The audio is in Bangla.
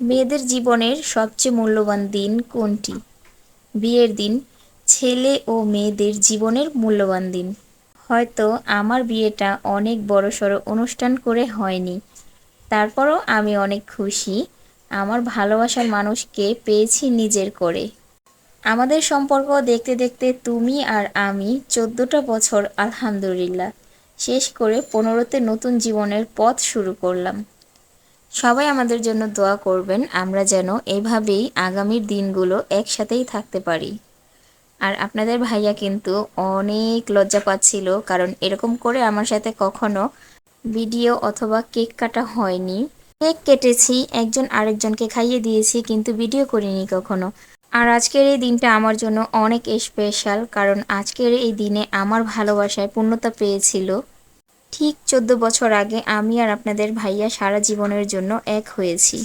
মেয়েদের জীবনের সবচেয়ে মূল্যবান দিন কোনটি? বিয়ের দিন। ছেলে ও মেয়েদের জীবনের মূল্যবান দিন। হয়তো আমার বিয়েটা অনেক বড়সড় অনুষ্ঠান করে হয়নি, তারপরও আমি অনেক খুশি। আমার ভালোবাসার মানুষকে পেয়েছি নিজের করে। আমাদের সম্পর্ক দেখতে দেখতে তুমি আর আমি 14টা বছর আলহামদুলিল্লাহ শেষ করে 15তে নতুন জীবনের পথ শুরু করলাম। সবাই আমাদের জন্য দোয়া করবেন, আমরা যেন এভাবেই আগামীর দিনগুলো একসাথেই থাকতে পারি। আর আপনাদের ভাইয়া কিন্তু অনেক লজ্জা পাচ্ছিল, কারণ এরকম করে আমার সাথে কখনো ভিডিও অথবা কেক কাটা হয়নি। কেক কেটেছি, একজন আরেকজনকে খাইয়ে দিয়েছি, কিন্তু ভিডিও করিনি কখনো। আর আজকের এই দিনটা আমার জন্য অনেক স্পেশাল, কারণ আজকের এই দিনে আমার ভালোবাসায় পূর্ণতা পেয়েছিল। ঠিক 14 বছর আগে আমি আর আপনাদের ভাইয়া সারা জীবনের জন্য এক হয়েছি।